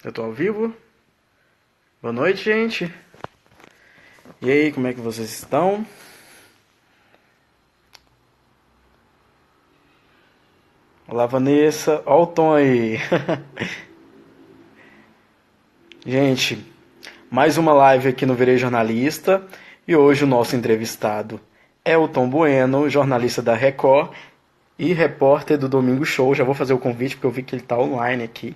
Eu tô ao vivo. Boa noite, gente. E aí, como é que vocês estão? Olá, Vanessa. Ó o Tom aí. Gente, mais uma live aqui no Virei Jornalista. E hoje o nosso entrevistado é o Tom Bueno, jornalista da Record e repórter do Domingo Show. Já vou fazer o convite porque eu vi que ele tá online aqui,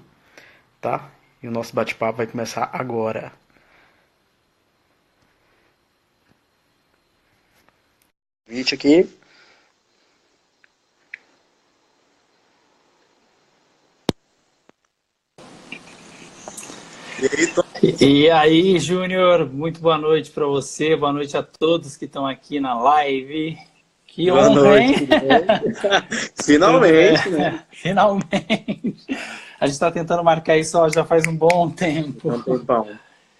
tá? E o nosso bate-papo vai começar agora. Convite aqui. E aí, Tom? E aí, Júnior, muito boa noite para você, boa noite a todos que estão aqui na live. Que Boa honra, noite, hein? tudo bem? Tudo bem? Finalmente, né? Finalmente. A gente está tentando marcar isso ó, já faz um bom tempo. Um tempão.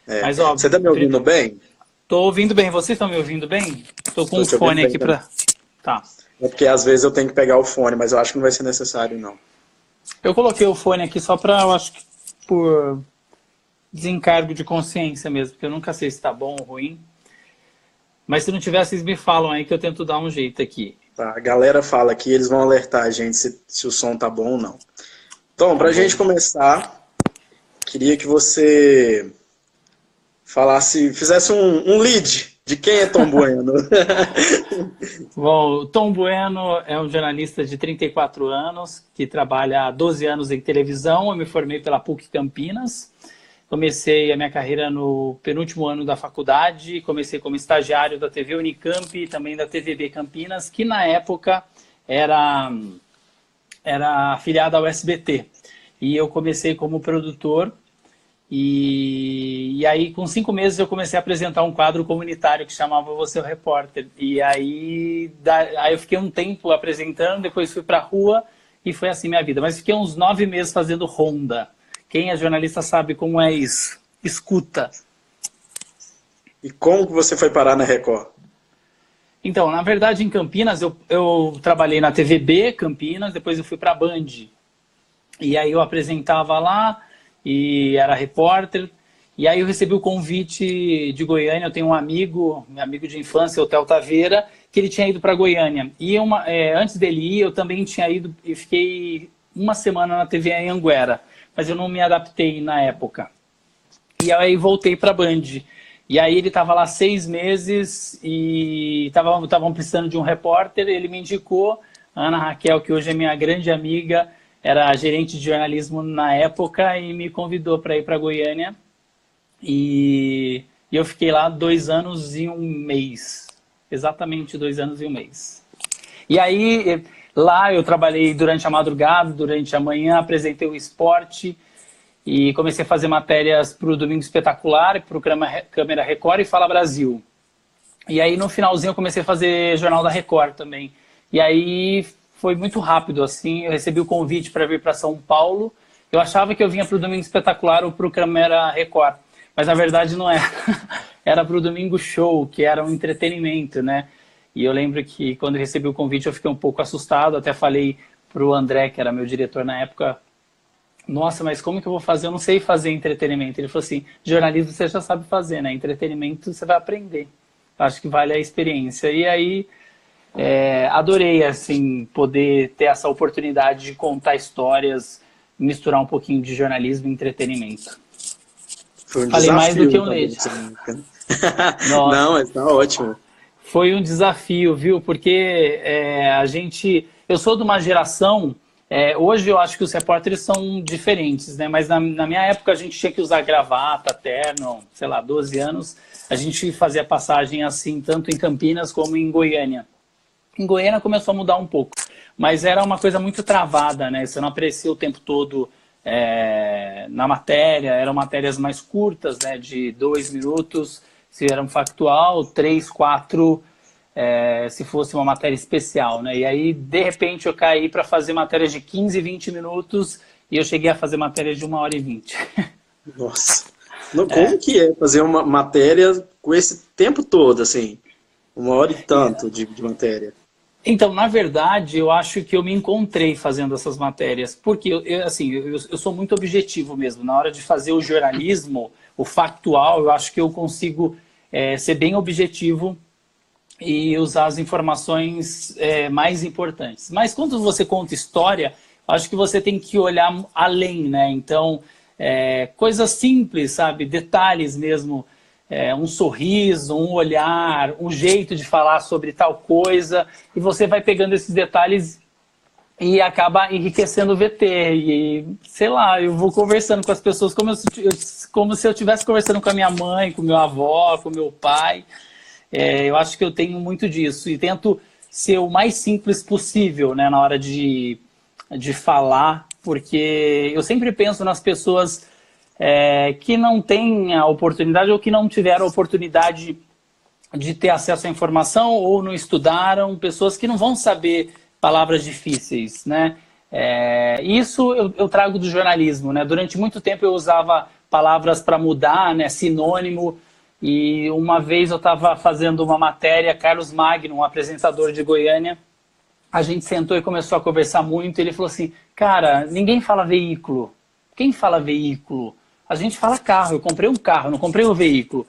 É. Mas, ó, Você tá me ouvindo bem? tô ouvindo bem. Vocês estão me ouvindo bem? Tô com Tô um te ouvindo fone bem aqui também. para. Tá. É porque às vezes eu tenho que pegar o fone, mas eu acho que não vai ser necessário, não. Eu coloquei o fone aqui só para, eu acho que por desencargo de consciência mesmo, porque eu nunca sei se tá bom ou ruim. Mas se não tiver, vocês me falam aí que eu tento dar um jeito aqui. Tá? A galera fala aqui, eles vão alertar a gente se o som tá bom ou não. Tom, Tá pra bom. gente começar, queria que você fizesse um lead de quem é Tom Bueno. Bom, o Tom Bueno é um jornalista de 34 anos que trabalha há 12 anos em televisão. Eu me formei pela PUC Campinas. Comecei a minha carreira no penúltimo ano da faculdade. Comecei como estagiário da TV Unicamp e também da TVB Campinas, que na época era, era afiliada ao SBT. E eu comecei como produtor. E aí, com 5 meses, eu comecei a apresentar um quadro comunitário que chamava Você é o Repórter. E aí eu fiquei um tempo apresentando, depois fui para a rua e foi assim minha vida. Mas fiquei uns 9 meses fazendo ronda. Quem é jornalista sabe como é isso. Escuta. E como que você foi parar na Record? Então, na verdade, em Campinas, eu trabalhei na TVB Campinas, depois eu fui para a Band. E aí eu apresentava lá e era repórter. E aí eu recebi o convite de Goiânia. Eu tenho um amigo, meu amigo de infância, o Theo Taveira, que ele tinha ido para Goiânia. E antes dele ir, eu também tinha ido e fiquei uma semana na TV em Anguera. Mas eu não me adaptei na época. E aí voltei para a Band. E aí ele estava lá 6 meses e estavam precisando de um repórter. Ele me indicou, a Ana Raquel, que hoje é minha grande amiga, era gerente de jornalismo na época e me convidou para ir para Goiânia. E eu fiquei lá 2 anos e um mês. Exatamente 2 anos e um mês. E aí, lá eu trabalhei durante a madrugada, durante a manhã, apresentei o esporte e comecei a fazer matérias para o Domingo Espetacular, para o Câmera Record e Fala Brasil. E aí, no finalzinho, eu comecei a fazer Jornal da Record também. E aí, foi muito rápido, assim. Eu recebi o convite para vir para São Paulo. Eu achava que eu vinha para o Domingo Espetacular ou para o Câmera Record. Mas, na verdade, não era. Era para o Domingo Show, que era um entretenimento, né? E eu lembro que, quando eu recebi o convite, eu fiquei um pouco assustado. Até falei para o André, que era meu diretor na época, nossa, mas como que eu vou fazer? Eu não sei fazer entretenimento. Ele falou assim, jornalismo você já sabe fazer, né? Entretenimento você vai aprender. Acho que vale a experiência. E aí, adorei, assim, poder ter essa oportunidade de contar histórias, misturar um pouquinho de jornalismo e entretenimento. Foi um Falei mais do que desafio um também. leite. Não, Nossa, mas tá ótimo. foi um desafio, viu? Porque eu sou de uma geração. Hoje eu acho que os repórteres são diferentes, né? Mas na minha época a gente tinha que usar gravata, terno, sei lá, 12 anos. A gente fazia passagem assim, tanto em Campinas como em Goiânia. Em Goiânia começou a mudar um pouco, mas era uma coisa muito travada, né? Você não aparecia o tempo todo na matéria, eram matérias mais curtas, né? De 2 minutos, se era um factual, 3, 4, se fosse uma matéria especial, né? E aí, de repente, eu caí para fazer matérias de 15, 20 minutos e eu cheguei a fazer matérias de 1h20. Nossa. Não, como que é fazer uma matéria com esse tempo todo, assim? 1 hora e tanto de matéria. Então, na verdade, eu acho que eu me encontrei fazendo essas matérias, porque assim, eu sou muito objetivo mesmo. Na hora de fazer o jornalismo, o factual, eu acho que eu consigo ser bem objetivo e usar as informações mais importantes. Mas quando você conta história, acho que você tem que olhar além, né? Então, coisas simples, sabe? Detalhes mesmo. Um sorriso, um olhar, um jeito de falar sobre tal coisa, e você vai pegando esses detalhes e acaba enriquecendo o VT. E, sei lá, eu vou conversando com as pessoas como se eu estivesse conversando com a minha mãe, com meu avó, com meu pai. Eu acho que eu tenho muito disso e tento ser o mais simples possível, né, na hora de falar, porque eu sempre penso nas pessoas que não têm a oportunidade ou que não tiveram a oportunidade de ter acesso à informação ou não estudaram, pessoas que não vão saber palavras difíceis, né? Isso eu trago do jornalismo, né? Durante muito tempo eu usava palavras para mudar, né? Sinônimo, e uma vez eu estava fazendo uma matéria, Carlos Magno, um apresentador de Goiânia, a gente sentou e começou a conversar muito, e ele falou assim, cara, ninguém fala veículo. Quem fala veículo? A gente fala carro, eu comprei um carro, não comprei um veículo.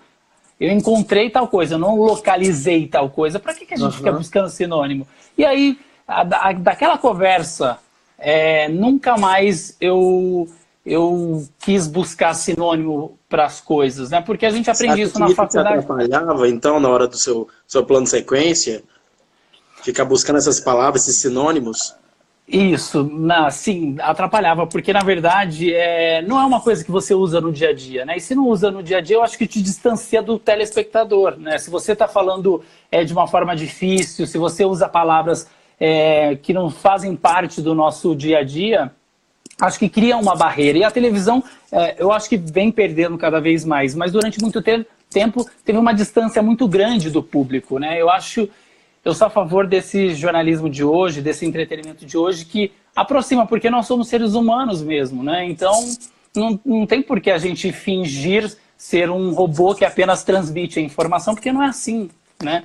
Eu encontrei tal coisa, eu não localizei tal coisa. Para que a gente fica buscando sinônimo? E aí, daquela conversa, nunca mais eu quis buscar sinônimo para as coisas, né? Porque a gente aprende isso na faculdade. Você atrapalhava, então, na hora do seu plano de sequência? Ficar buscando essas palavras, esses sinônimos? Isso, sim, atrapalhava, porque na verdade não é uma coisa que você usa no dia a dia, né? E se não usa no dia a dia, eu acho que te distancia do telespectador, né? Se você está falando de uma forma difícil, se você usa palavras que não fazem parte do nosso dia a dia, acho que cria uma barreira. E a televisão, eu acho que vem perdendo cada vez mais, mas durante muito tempo teve uma distância muito grande do público, né? Eu sou a favor desse jornalismo de hoje, desse entretenimento de hoje, que aproxima, porque nós somos seres humanos mesmo, né? Então, não tem por que a gente fingir ser um robô que apenas transmite a informação, porque não é assim, né?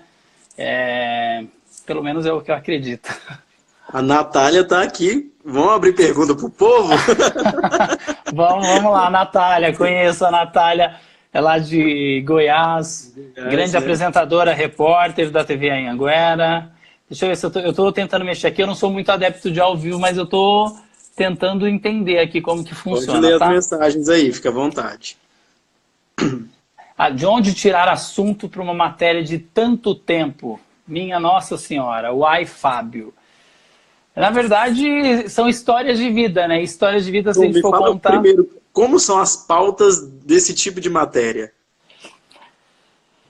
Pelo menos é o que eu acredito. A Natália está aqui. Vamos abrir pergunta para o povo? Vamos lá, Natália. Conheço a Natália. É lá de Goiás, grande apresentadora, repórter da TV Anhanguera. Deixa eu ver se eu estou tentando mexer aqui. Eu não sou muito adepto de ao vivo, mas eu estou tentando entender aqui como que funciona. Pode ler tá? as mensagens aí, fica à vontade. De onde tirar assunto para uma matéria de tanto tempo? Minha Nossa Senhora, uai, Fábio. Na verdade, são histórias de vida, né? Histórias de vida, se a gente for contar... Primeiro, como são as pautas desse tipo de matéria?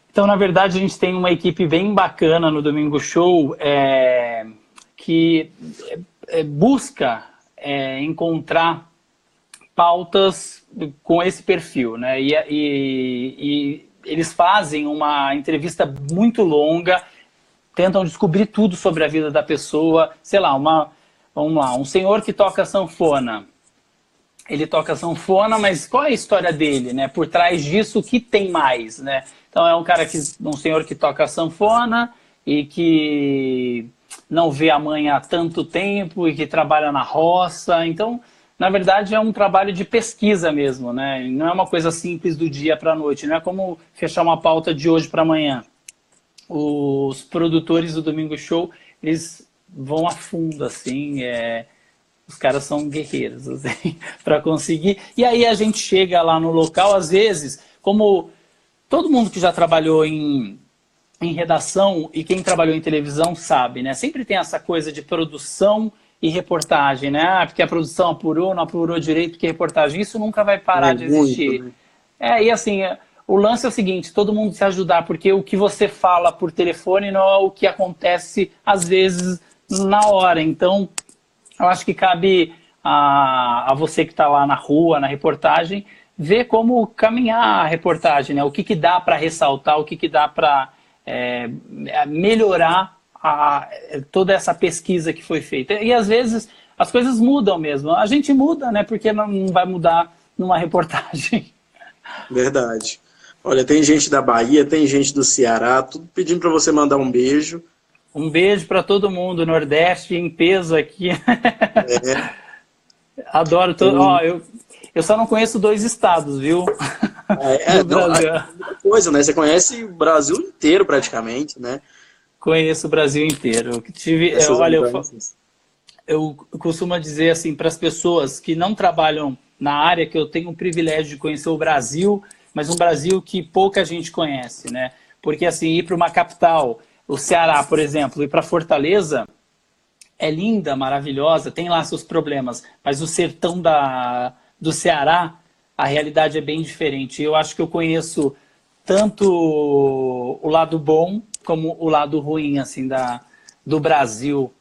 Então, na verdade, a gente tem uma equipe bem bacana no Domingo Show que busca encontrar pautas com esse perfil, né? E eles fazem uma entrevista muito longa, tentam descobrir tudo sobre a vida da pessoa. Sei lá, vamos lá, um senhor que toca sanfona. Ele toca sanfona, mas qual é a história dele, né? Por trás disso, o que tem mais, né? Então é um senhor que toca sanfona e que não vê a mãe há tanto tempo e que trabalha na roça. Então, na verdade, é um trabalho de pesquisa mesmo, né? Não é uma coisa simples do dia para a noite, não é como fechar uma pauta de hoje para amanhã. Os produtores do Domingo Show, eles vão a fundo, assim, os caras são guerreiros, assim, para conseguir. E aí a gente chega lá no local, às vezes, como todo mundo que já trabalhou em redação e quem trabalhou em televisão sabe, né? Sempre tem essa coisa de produção e reportagem, né? Porque a produção apurou, não apurou direito, porque reportagem, isso nunca vai parar de existir. Muito, né? E assim, o lance é o seguinte, todo mundo se ajudar, porque o que você fala por telefone não é o que acontece, às vezes, na hora. Então, eu acho que cabe a você que está lá na rua, na reportagem, ver como caminhar a reportagem, né? O que dá para ressaltar, o que dá para melhorar toda essa pesquisa que foi feita. E às vezes as coisas mudam mesmo. A gente muda, né? Porque não vai mudar numa reportagem. Verdade. Olha, tem gente da Bahia, tem gente do Ceará, tudo pedindo para você mandar um beijo. Um beijo para todo mundo, Nordeste em peso aqui. É, Adoro todo. Ó, eu só não conheço 2 estados, viu? Do não, Brasil. coisa, né? Você conhece o Brasil inteiro praticamente, né? Conheço o Brasil inteiro. Essas Olha, mudanças. eu costumo dizer assim para as pessoas que não trabalham na área que eu tenho o privilégio de conhecer o Brasil, mas um Brasil que pouca gente conhece, né? Porque assim, ir para uma capital, o Ceará, por exemplo, ir para Fortaleza é linda, maravilhosa, tem lá seus problemas, mas o sertão do Ceará, a realidade é bem diferente. Eu acho que eu conheço tanto o lado bom como o lado ruim assim do Brasil.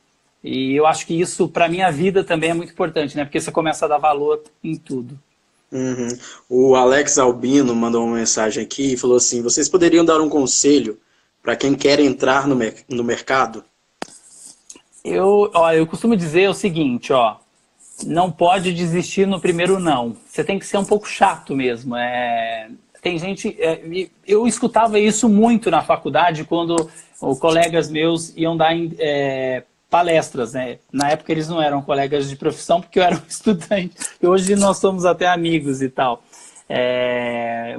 E eu acho que isso, para minha vida, também é muito importante, né? Porque você começa a dar valor em tudo. Uhum. O Alex Albino mandou uma mensagem aqui e falou assim: vocês poderiam dar um conselho para quem quer entrar no mercado? Eu costumo dizer o seguinte, ó, não pode desistir no primeiro não. Você tem que ser um pouco chato mesmo. Tem gente, eu escutava isso muito na faculdade quando colegas meus iam dar palestras, né? Na época eles não eram colegas de profissão porque eu era um estudante. E hoje nós somos até amigos e tal.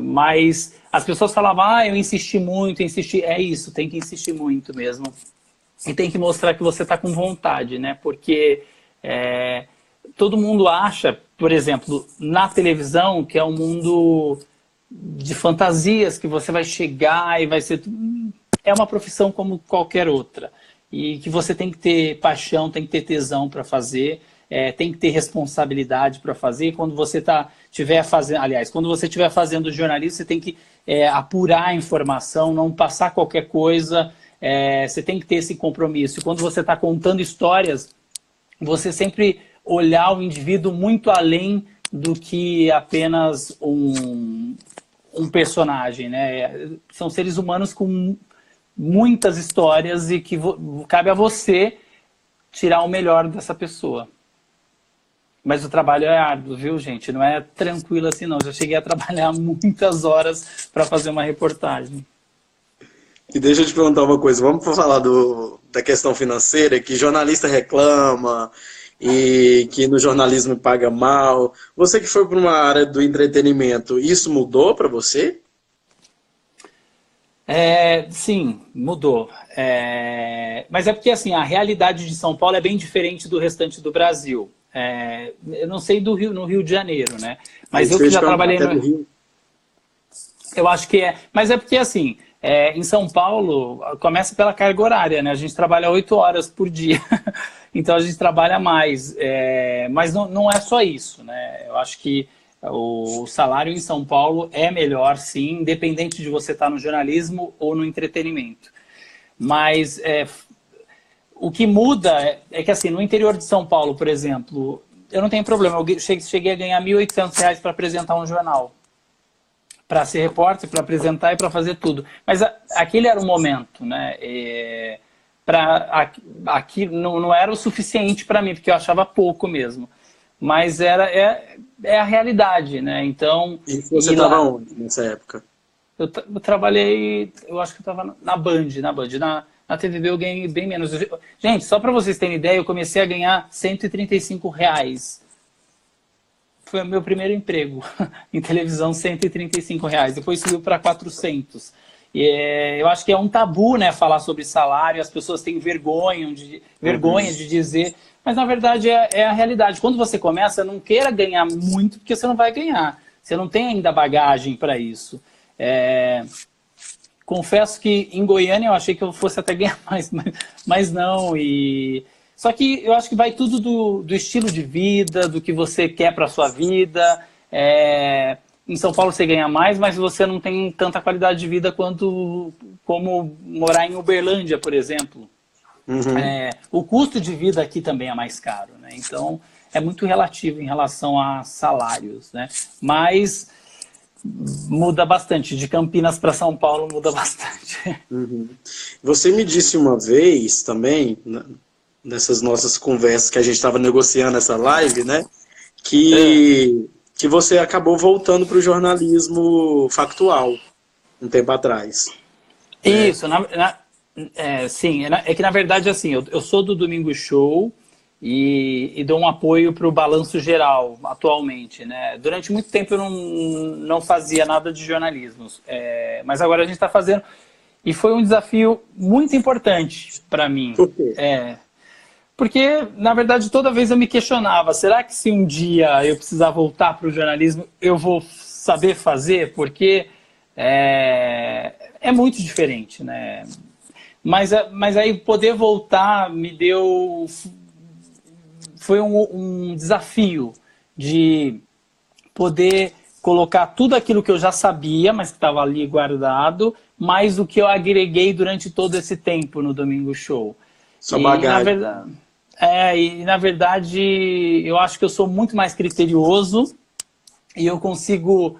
Mas as pessoas falavam, eu insisti muito, insisti. É isso, tem que insistir muito mesmo. E tem que mostrar que você está com vontade, né? Porque todo mundo acha, por exemplo, na televisão, que é um mundo de fantasias, que você vai chegar e vai ser... É uma profissão como qualquer outra. E que você tem que ter paixão, tem que ter tesão para fazer, tem que ter responsabilidade para fazer. Quando você estiver fazendo... Aliás, quando você estiver fazendo jornalismo, você tem que apurar a informação, não passar qualquer coisa... você tem que ter esse compromisso. E quando você está contando histórias, você sempre olhar o indivíduo muito além do que apenas um personagem, né? São seres humanos com muitas histórias e que cabe a você tirar o melhor dessa pessoa. Mas o trabalho é árduo, viu, gente? Não é tranquilo assim, não. Já cheguei a trabalhar muitas horas para fazer uma reportagem. E deixa eu te perguntar uma coisa, vamos falar da questão financeira, que jornalista reclama e que no jornalismo paga mal. Você que foi para uma área do entretenimento, isso mudou para você? Sim, mudou. Mas é porque assim, a realidade de São Paulo é bem diferente do restante do Brasil. Eu não sei no Rio de Janeiro, né? Mas eu que já trabalhei no Rio. Eu acho que é. Mas é porque assim... em São Paulo, começa pela carga horária, né? A gente trabalha 8 horas por dia, então a gente trabalha mais. Mas não é só isso, né? Eu acho que o salário em São Paulo é melhor, sim, independente de você estar no jornalismo ou no entretenimento. Mas o que muda é que, assim, no interior de São Paulo, por exemplo, eu não tenho problema. Eu cheguei a ganhar R$ 1.800 para apresentar um jornal. Para ser repórter, para apresentar e para fazer tudo. Mas aquele era o momento, né? Aqui não era o suficiente para mim, porque eu achava pouco mesmo. Mas é a realidade, né? Então... E você estava onde nessa época? Eu trabalhei, eu acho que eu estava na Band. Na TVB eu ganhei bem menos. Gente, só para vocês terem ideia, eu comecei a ganhar R$ 135. Foi o meu primeiro emprego em televisão, R$ 135. Depois subiu para 400. Eu acho que é um tabu, né, falar sobre salário. As pessoas têm vergonha de dizer. Mas, na verdade, é a realidade. Quando você começa, não queira ganhar muito, porque você não vai ganhar. Você não tem ainda bagagem para isso. Confesso que em Goiânia eu achei que eu fosse até ganhar mais, mas não. Só que eu acho que vai tudo do estilo de vida, do que você quer para a sua vida. Em São Paulo você ganha mais, mas você não tem tanta qualidade de vida como morar em Uberlândia, por exemplo. Uhum. O custo de vida aqui também é mais caro, né? Então é muito relativo em relação a salários, né? Mas muda bastante. De Campinas para São Paulo muda bastante. Uhum. Você me disse uma vez também, nessas nossas conversas que a gente estava negociando essa live, né? Que você acabou voltando para o jornalismo factual um tempo atrás. Isso, Sim, é que na verdade assim, eu sou do Domingo Show e dou um apoio para o Balanço Geral atualmente, né? Durante muito tempo eu não fazia nada de jornalismo, mas agora a gente está fazendo e foi um desafio muito importante para mim. Por quê? Porque, na verdade, toda vez eu me questionava, será que se um dia eu precisar voltar para o jornalismo, eu vou saber fazer? Porque é muito diferente, né? Mas aí poder voltar me deu... Foi um desafio de poder colocar tudo aquilo que eu já sabia, mas que estava ali guardado, mais o que eu agreguei durante todo esse tempo no Domingo Show. Sua bagagem. E na verdade eu acho que eu sou muito mais criterioso e eu consigo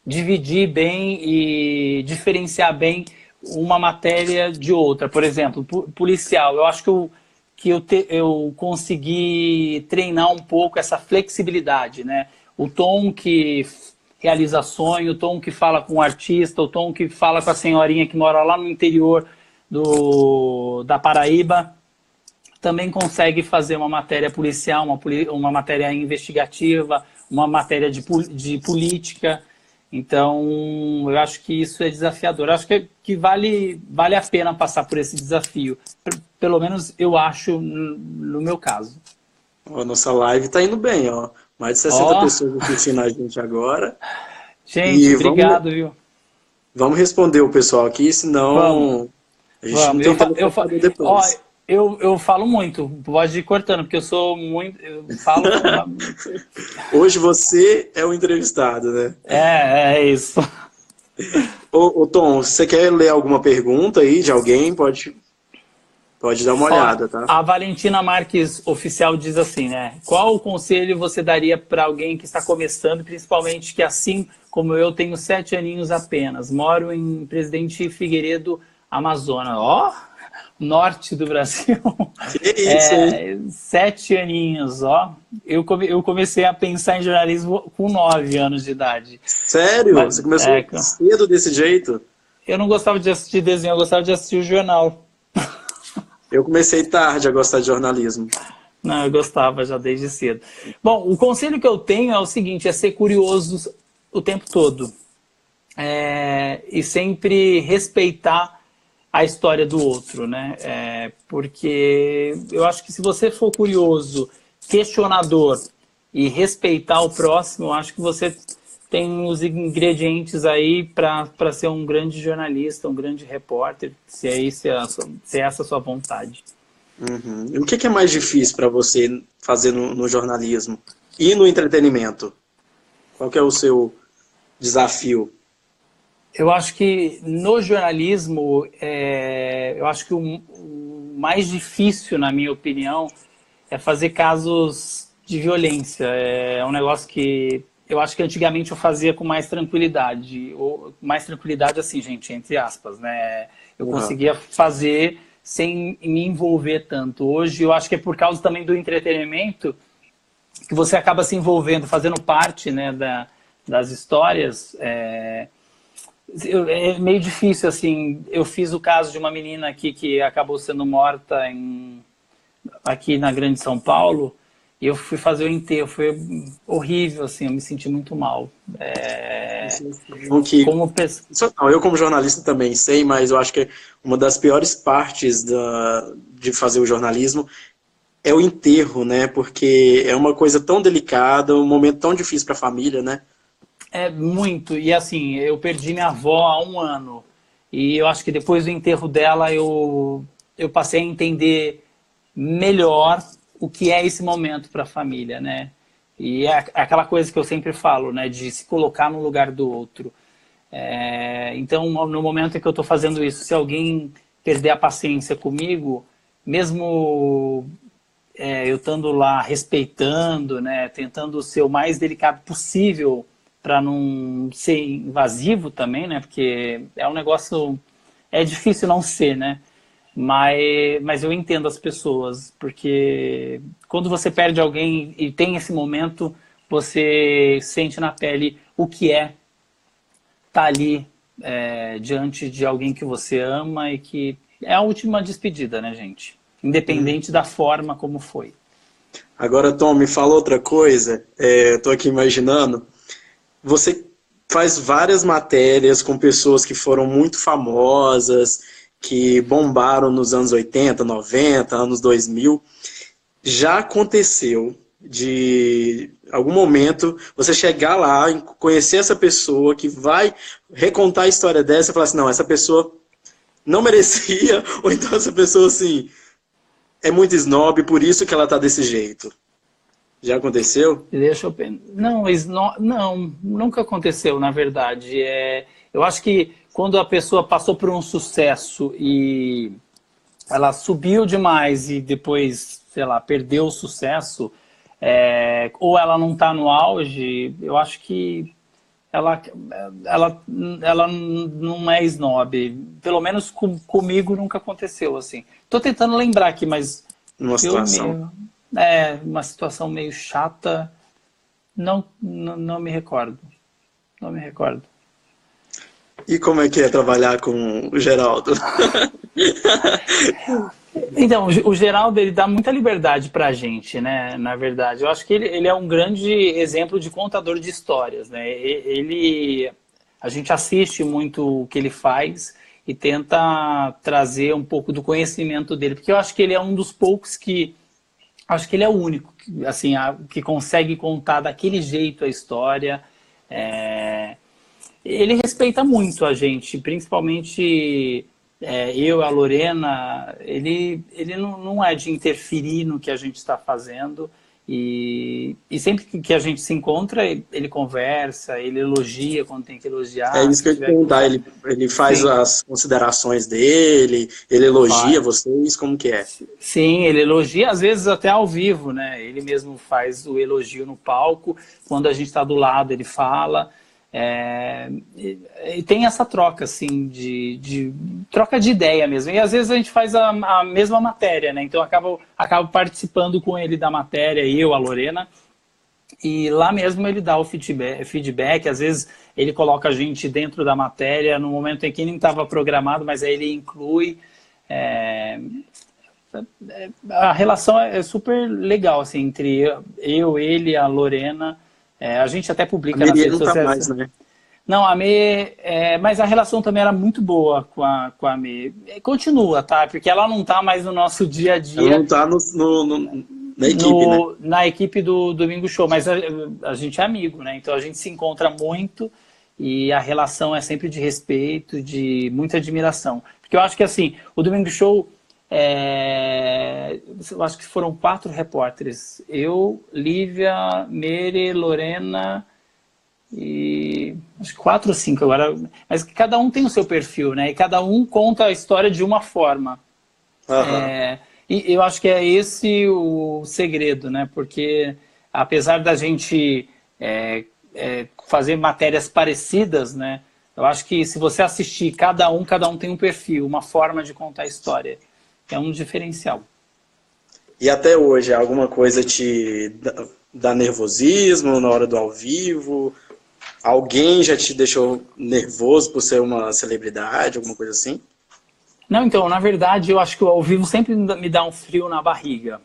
dividir bem e diferenciar bem uma matéria de outra. Por exemplo, policial, eu acho eu consegui treinar um pouco essa flexibilidade, né? O tom que realiza sonho, o tom que fala com o artista, o tom que fala com a senhorinha que mora lá no interior da Paraíba, também consegue fazer uma matéria policial, uma matéria investigativa, uma matéria de política. Então, eu acho que isso é desafiador. Eu acho que vale a pena passar por esse desafio. Pelo menos eu acho no meu caso. Ó, nossa live tá indo bem, ó. Mais de 60 pessoas assistindo a gente agora. Gente, obrigado, viu? Vamos responder o pessoal aqui, senão a gente não tem tempo para fazer depois. Eu falo muito, pode ir cortando, porque eu sou muito... Eu falo... Hoje você é o entrevistado, né? É isso. Ô Tom, você quer ler alguma pergunta aí de alguém? Pode dar uma olhada, tá? A Valentina Marques Oficial diz assim, né? Qual o conselho você daria para alguém que está começando, principalmente que assim como eu tenho 7 aninhos apenas, moro em Presidente Figueiredo, Amazonas. Norte do Brasil. Que isso, hein? 7 aninhos, ó. Eu comecei a pensar em jornalismo com 9 anos de idade. Sério? Você começou cedo desse jeito? Eu não gostava de assistir desenho, eu gostava de assistir o jornal. Eu comecei tarde a gostar de jornalismo. Não, eu gostava já desde cedo. Bom, o conselho que eu tenho é o seguinte, é ser curioso o tempo todo. E sempre respeitar a história do outro, né? Porque eu acho que se você for curioso, questionador e respeitar o próximo, eu acho que você tem os ingredientes aí para ser um grande jornalista, um grande repórter, se é essa a sua vontade. Uhum. E o que é mais difícil para você fazer no jornalismo e no entretenimento? Qual que é o seu desafio? Eu acho que no jornalismo, eu acho que o mais difícil, na minha opinião, é fazer casos de violência. É um negócio que eu acho que antigamente eu fazia com mais tranquilidade. Ou, mais tranquilidade assim, gente, entre aspas, né? Eu conseguia fazer sem me envolver tanto. Hoje eu acho que é por causa também do entretenimento que você acaba se envolvendo, fazendo parte, né, das histórias. É meio difícil, assim. Eu fiz o caso de uma menina aqui que acabou sendo morta aqui na Grande São Paulo, e eu fui fazer o enterro. Foi horrível, assim, eu me senti muito mal. Eu, como jornalista, também sei, mas eu acho que uma das piores partes de fazer o jornalismo é o enterro, né? Porque é uma coisa tão delicada, um momento tão difícil para a família, né? É muito, e assim, eu perdi minha avó há 1 ano, e eu acho que depois do enterro dela eu passei a entender melhor o que é esse momento para a família, né? E é aquela coisa que eu sempre falo, né, de se colocar no lugar do outro. Então, no momento em que eu estou fazendo isso, se alguém perder a paciência comigo, mesmo eu estando lá respeitando, né, tentando ser o mais delicado possível, para não ser invasivo também, né? Porque é um negócio... É difícil não ser, né? Mas eu entendo as pessoas, porque quando você perde alguém e tem esse momento, você sente na pele o que é estar ali diante de alguém que você ama e que é a última despedida, né, gente? Independente da forma como foi. Agora, Tom, me fala outra coisa. Estou aqui imaginando. Você faz várias matérias com pessoas que foram muito famosas, que bombaram nos anos 80, 90, anos 2000. Já aconteceu de algum momento você chegar lá e conhecer essa pessoa que vai recontar a história dessa e falar assim, não, essa pessoa não merecia, ou então essa pessoa assim é muito snob, por isso que ela tá desse jeito. Já aconteceu? Deixa eu pensar. Não, não, nunca aconteceu, na verdade. Eu acho que quando a pessoa passou por um sucesso e ela subiu demais e depois, sei lá, perdeu o sucesso, ou ela não está no auge, eu acho que ela não é snob. Pelo menos comigo nunca aconteceu assim. Tô tentando lembrar aqui, mas Numa situação. uma situação meio chata. Não me recordo. Não me recordo. E como é que é trabalhar com o Geraldo? Então, o Geraldo, ele dá muita liberdade pra gente, né? Na verdade, eu acho que ele é um grande exemplo de contador de histórias, né? A gente assiste muito o que ele faz e tenta trazer um pouco do conhecimento dele, porque eu acho que ele é um dos poucos acho que ele é o único, assim, que consegue contar daquele jeito a história. Ele respeita muito a gente, principalmente eu e a Lorena. Ele não é de interferir no que a gente está fazendo. E sempre que a gente se encontra, ele conversa, ele elogia quando tem que elogiar. É isso que eu ia te perguntar. Ele faz Sim. as considerações dele, ele elogia vocês, como que é? Sim, ele elogia, às vezes até ao vivo, né? Ele mesmo faz o elogio no palco, quando a gente está do lado ele fala. E tem essa troca, assim, de troca de ideia mesmo. E às vezes a gente faz a mesma matéria, né? Então eu acabo participando com ele da matéria, eu, a Lorena, e lá mesmo ele dá o feedback. Às vezes ele coloca a gente dentro da matéria no momento em que nem estava programado, mas aí ele inclui. A relação é super legal, assim, entre eu, ele, a Lorena. A gente até publica nas redes Não tá sociais. mais, né? Não, a Mê, mas a relação também era muito boa com a Mê. Continua, tá? Porque ela não tá mais no nosso dia a dia. Ela não tá na equipe, né? Na equipe do Domingo Show, mas a gente é amigo, né? Então a gente se encontra muito e a relação é sempre de respeito, de muita admiração. Porque eu acho que, assim, o Domingo Show, eu acho que foram 4 repórteres. Eu, Lívia, Mere, Lorena e acho que 4 ou 5 agora. Mas cada um tem o seu perfil, né? E cada um conta a história de uma forma. Uhum. E eu acho que é esse o segredo, né? Porque apesar da gente fazer matérias parecidas, né? Eu acho que se você assistir cada um tem um perfil, uma forma de contar a história. É um diferencial. E até hoje, alguma coisa te dá nervosismo na hora do ao vivo? Alguém já te deixou nervoso por ser uma celebridade, alguma coisa assim? Não, então, na verdade, eu acho que o ao vivo sempre me dá um frio na barriga.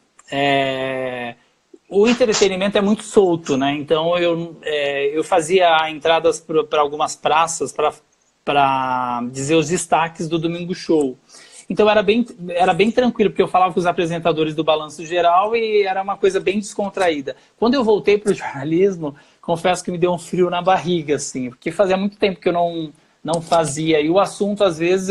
O entretenimento é muito solto, né? Então, eu fazia entradas para algumas praças para dizer os destaques do Domingo Show. Então era bem tranquilo, porque eu falava com os apresentadores do Balanço Geral e era uma coisa bem descontraída. Quando eu voltei para o jornalismo, confesso que me deu um frio na barriga, assim, porque fazia muito tempo que eu não fazia. E o assunto, às vezes,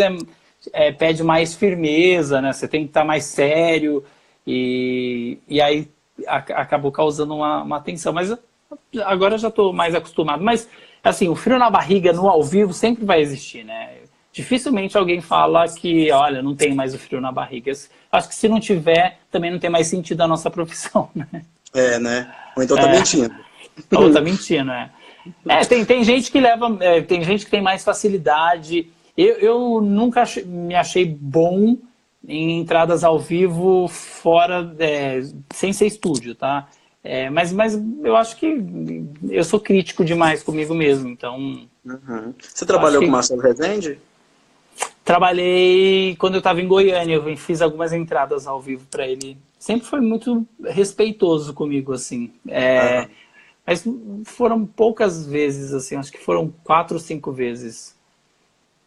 pede mais firmeza, né? Você tem que estar mais sério e aí acabou causando uma tensão. Mas agora eu já estou mais acostumado. Mas, assim, o frio na barriga no ao vivo sempre vai existir, né? Dificilmente alguém fala que, olha, não tem mais o frio na barriga. Acho que se não tiver, também não tem mais sentido a nossa profissão, né? Né? Ou então tá mentindo. Ou tá mentindo, tem gente que tem gente que tem mais facilidade. Eu nunca me achei bom em entradas ao vivo fora, sem ser estúdio, tá? Mas eu acho que eu sou crítico demais comigo mesmo, então... Você trabalhou com o Marcelo Rezende? Trabalhei quando eu estava em Goiânia, eu fiz algumas entradas ao vivo para ele. Sempre foi muito respeitoso comigo, assim. Mas foram poucas vezes, assim, acho que foram 4 ou 5 vezes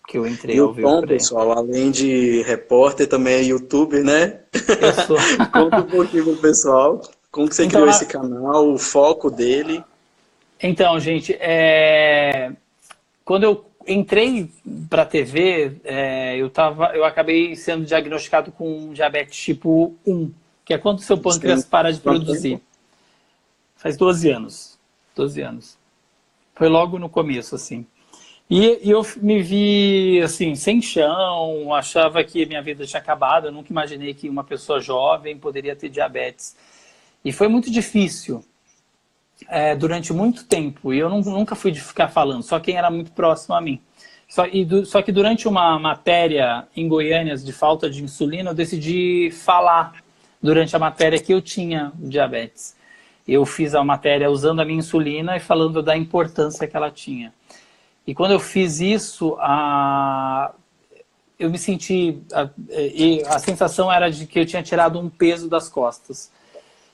que eu entrei E ao o vivo Tom, para ele. pessoal, além de repórter, também é youtuber, né? Eu sou. Conta um pouquinho pro pessoal. Como que você Então, criou esse canal, o foco dele? Então, gente, quando eu entrei para a TV, eu acabei sendo diagnosticado com diabetes tipo 1, que é quando o seu pâncreas para de Quanto produzir. tempo? Faz 12 anos. 12 anos. Foi logo no começo, assim. E eu me vi, assim, sem chão, achava que minha vida tinha acabado, eu nunca imaginei que uma pessoa jovem poderia ter diabetes. E foi muito difícil. Durante muito tempo, e eu nunca fui de ficar falando, só quem era muito próximo a mim. Só que durante uma matéria em Goiânia de falta de insulina, eu decidi falar durante a matéria que eu tinha diabetes. Eu fiz a matéria usando a minha insulina e falando da importância que ela tinha. E quando eu fiz isso, eu me senti... a sensação era de que eu tinha tirado um peso das costas.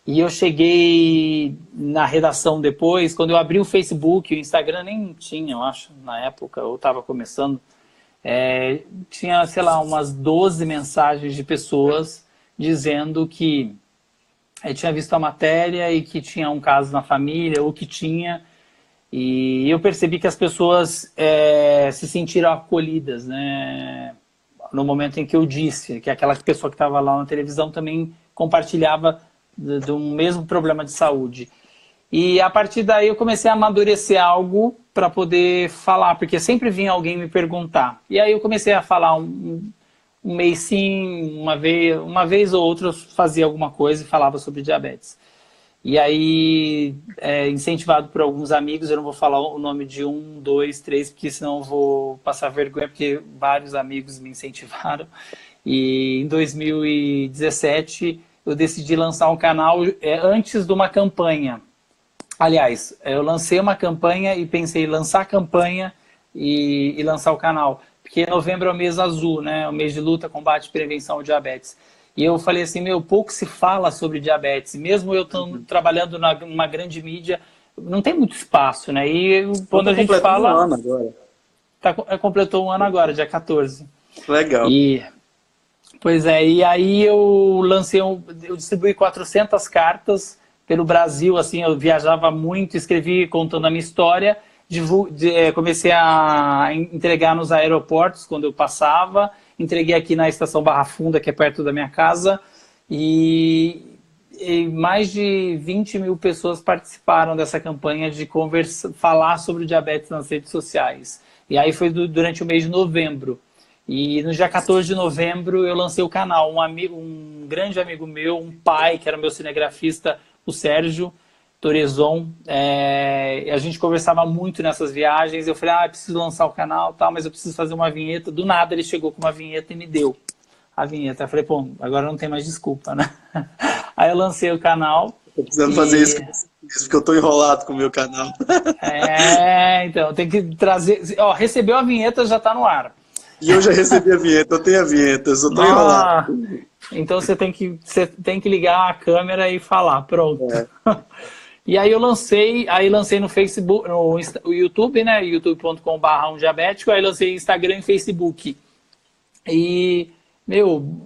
E eu cheguei na redação depois, quando eu abri o Facebook, o Instagram nem tinha, eu acho, na época, eu estava começando, tinha, sei lá, umas 12 mensagens de pessoas dizendo que tinha visto a matéria e que tinha um caso na família, ou que tinha, e eu percebi que as pessoas se sentiram acolhidas, né? No momento em que eu disse, que aquela pessoa que estava lá na televisão também compartilhava de um mesmo problema de saúde. E a partir daí eu comecei a amadurecer algo para poder falar, porque sempre vinha alguém me perguntar. E aí eu comecei a falar um mês sim, uma vez ou outra eu fazia alguma coisa e falava sobre diabetes. E aí, incentivado por alguns amigos, eu não vou falar o nome de 1, 2, 3, porque senão eu vou passar vergonha, porque vários amigos me incentivaram. E em 2017 eu decidi lançar um canal antes de uma campanha. Aliás, eu lancei uma campanha e pensei em lançar a campanha e lançar o canal. Porque novembro é o mês azul, né? O mês de luta, combate e prevenção ao diabetes. E eu falei assim, pouco se fala sobre diabetes. Mesmo eu trabalhando numa grande mídia, não tem muito espaço, né? E quando a gente fala... Um ano agora. Completou um ano agora, dia 14. Legal. Pois e aí eu distribuí 400 cartas pelo Brasil, assim, eu viajava muito, escrevi contando a minha história, comecei a entregar nos aeroportos quando eu passava, entreguei aqui na estação Barra Funda, que é perto da minha casa, e mais de 20 mil pessoas participaram dessa campanha de falar sobre o diabetes nas redes sociais. E aí foi durante o mês de novembro. E no dia 14 de novembro eu lancei o canal. Um grande amigo meu, um pai, que era meu cinegrafista, o Sérgio Torezon, a gente conversava muito nessas viagens. Eu falei, preciso lançar o canal, mas eu preciso fazer uma vinheta. Do nada ele chegou com uma vinheta e me deu a vinheta. Eu falei, agora não tem mais desculpa, né? Aí eu lancei o canal. Tô precisando fazer isso porque eu tô enrolado com o meu canal. Então, tem que trazer... recebeu a vinheta, já tá no ar. E eu já recebi a vinheta, eu tenho a vinheta, eu só tô enrolado. Então você tem que ligar a câmera e falar, pronto. E aí eu lancei no Facebook, no YouTube, né? youtube.com/umdiabético, aí lancei Instagram e Facebook. E,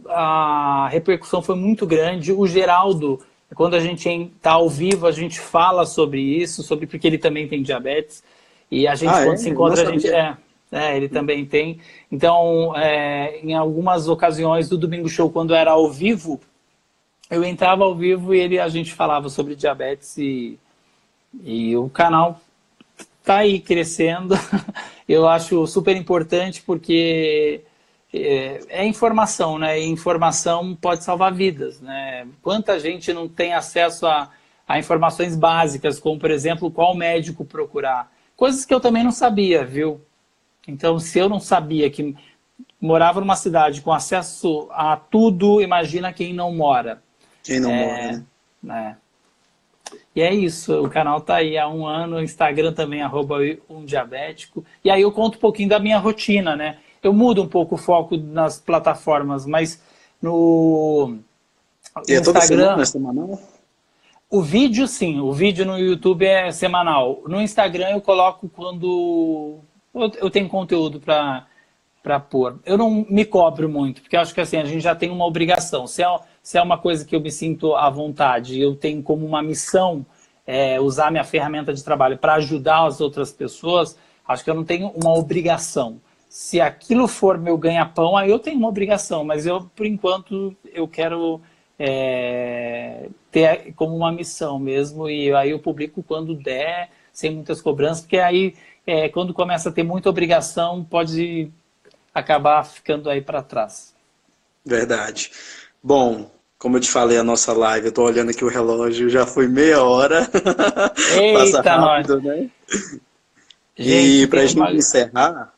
a repercussão foi muito grande. O Geraldo, quando a gente tá ao vivo, a gente fala sobre isso, porque ele também tem diabetes. E a gente, quando se encontra, a gente... ele também tem. Então, em algumas ocasiões do Domingo Show, quando era ao vivo, eu entrava ao vivo e a gente falava sobre diabetes e o canal tá aí crescendo. Eu acho super importante porque é informação, né? E informação pode salvar vidas, né? Quanta gente não tem acesso a informações básicas, como, por exemplo, qual médico procurar. Coisas que eu também não sabia, viu? Então, se eu não sabia que morava numa cidade com acesso a tudo, imagina quem não mora. Quem não mora, né? E é isso, o canal tá aí há um ano, o Instagram também, @umdiabético. E aí eu conto um pouquinho da minha rotina, né? Eu mudo um pouco o foco nas plataformas, mas no, E no é toda semana, Instagram, é semanal? o vídeo sim, o vídeo no YouTube é semanal. No Instagram eu coloco quando eu tenho conteúdo para pôr. Eu não me cobro muito, porque eu acho que assim, a gente já tem uma obrigação. Se é uma coisa que eu me sinto à vontade, eu tenho como uma missão usar minha ferramenta de trabalho para ajudar as outras pessoas, acho que eu não tenho uma obrigação. Se aquilo for meu ganha-pão, aí eu tenho uma obrigação, mas eu, por enquanto, eu quero ter como uma missão mesmo, e aí eu publico quando der, sem muitas cobranças, porque aí, quando começa a ter muita obrigação, pode acabar ficando aí para trás. Verdade. Bom, como eu te falei, a nossa live, eu tô olhando aqui o relógio, já foi meia hora. Passa Eita, nós! rápido, né? Gente, E pra tem uma... gente encerrar,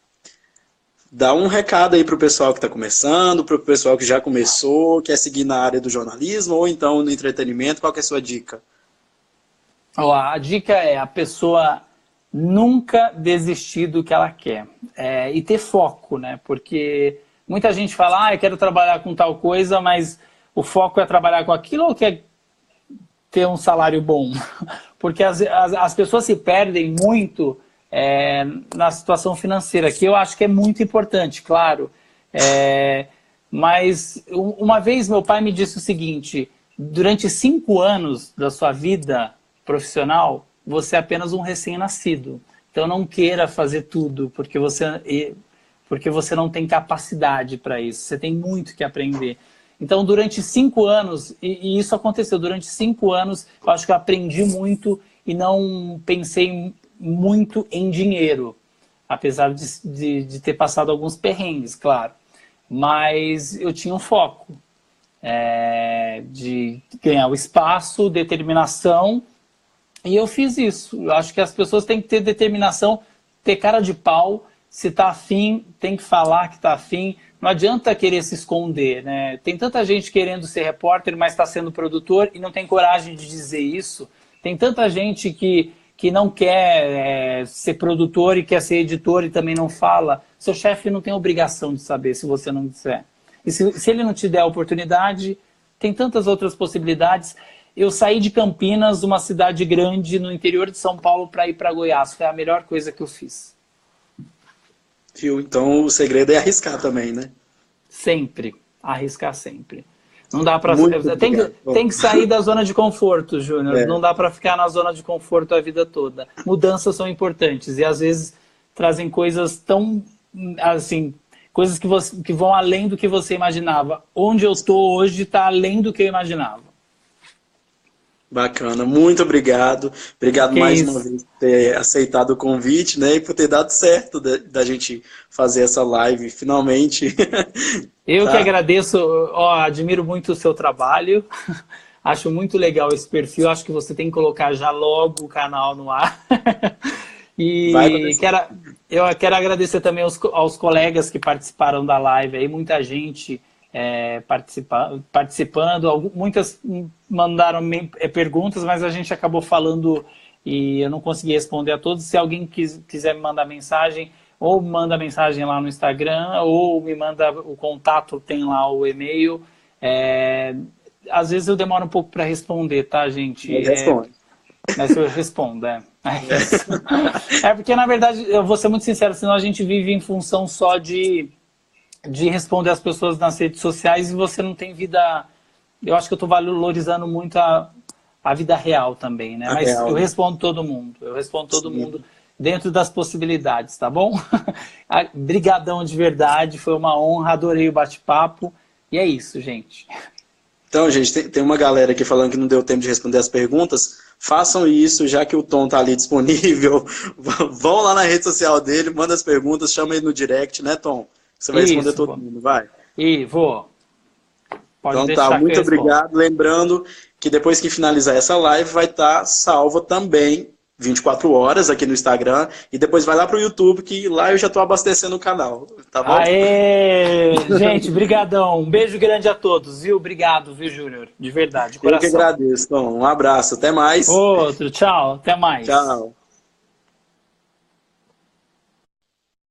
dá um recado aí pro pessoal que tá começando, pro pessoal que já começou, quer seguir na área do jornalismo ou então no entretenimento, qual que é a sua dica? Ó, a dica é a pessoa nunca desistir do que ela quer. E ter foco, né? Porque muita gente fala, eu quero trabalhar com tal coisa, mas o foco é trabalhar com aquilo ou quer ter um salário bom? Porque as pessoas se perdem muito na situação financeira, que eu acho que é muito importante, claro. Mas uma vez meu pai me disse o seguinte, durante 5 anos da sua vida profissional, você é apenas um recém-nascido. Então não queira fazer tudo, porque você não tem capacidade para isso. Você tem muito que aprender. Então, durante 5 anos, e isso aconteceu, durante 5 anos, eu acho que eu aprendi muito e não pensei muito em dinheiro. Apesar de ter passado alguns perrengues, claro. Mas eu tinha um foco de ganhar o espaço, determinação, e eu fiz isso. Eu acho que as pessoas têm que ter determinação, ter cara de pau. Se está afim, tem que falar que está afim. Não adianta querer se esconder, né? Tem tanta gente querendo ser repórter, mas está sendo produtor e não tem coragem de dizer isso. Tem tanta gente que não quer ser produtor e quer ser editor e também não fala. Seu chefe não tem obrigação de saber se você não disser. E se ele não te der a oportunidade, tem tantas outras possibilidades. Eu saí de Campinas, uma cidade grande no interior de São Paulo, para ir para Goiás. Foi a melhor coisa que eu fiz. Viu? Então o segredo é arriscar também, né? Sempre. Arriscar sempre. Não dá para Muito obrigado. tem que sair da zona de conforto, Júnior. Não dá para ficar na zona de conforto a vida toda. Mudanças são importantes e às vezes trazem coisas tão assim, coisas que vão além do que você imaginava. Onde eu estou hoje está além do que eu imaginava. Bacana, muito obrigado. Obrigado Que mais isso. uma vez por ter aceitado o convite, né? E por ter dado certo da gente fazer essa live, finalmente. Eu que Tá? agradeço, admiro muito o seu trabalho. Acho muito legal esse perfil. Acho que você tem que colocar já logo o canal no ar. Vai E acontecer. eu quero agradecer também aos colegas que participaram da live. Aí, muita gente participando. Muitas mandaram perguntas, mas a gente acabou falando e eu não consegui responder a todos. Se alguém quiser me mandar mensagem, ou manda mensagem lá no Instagram, ou me manda o contato, tem lá o e-mail. Às vezes eu demoro um pouco para responder, tá, gente? Mas responde. Mas eu respondo, É isso. Porque, na verdade, eu vou ser muito sincero, senão a gente vive em função só de responder as pessoas nas redes sociais e você não tem vida... Eu acho que eu estou valorizando muito a vida real também, né? Mas Real, eu né? respondo todo mundo. Eu respondo todo Sim. mundo dentro das possibilidades, tá bom? Brigadão de verdade, foi uma honra, adorei o bate-papo. E é isso, gente. Então, gente, tem uma galera aqui falando que não deu tempo de responder as perguntas. Façam isso, já que o Tom tá ali disponível. Vão lá na rede social dele, manda as perguntas, chama ele no direct, né, Tom? Você vai responder todo mundo, vai. E vou. Pode Então deixar tá, que muito eu respondo. obrigado. Lembrando que depois que finalizar essa live vai estar salva também 24 horas aqui no Instagram e depois vai lá pro YouTube, que lá eu já tô abastecendo o canal, tá bom? Aê! Gente, brigadão. Um beijo grande a todos, viu? Obrigado, viu, Júnior? De verdade, de Eu que coração. agradeço. Então, um abraço, até mais. Outro, tchau, até mais. Tchau.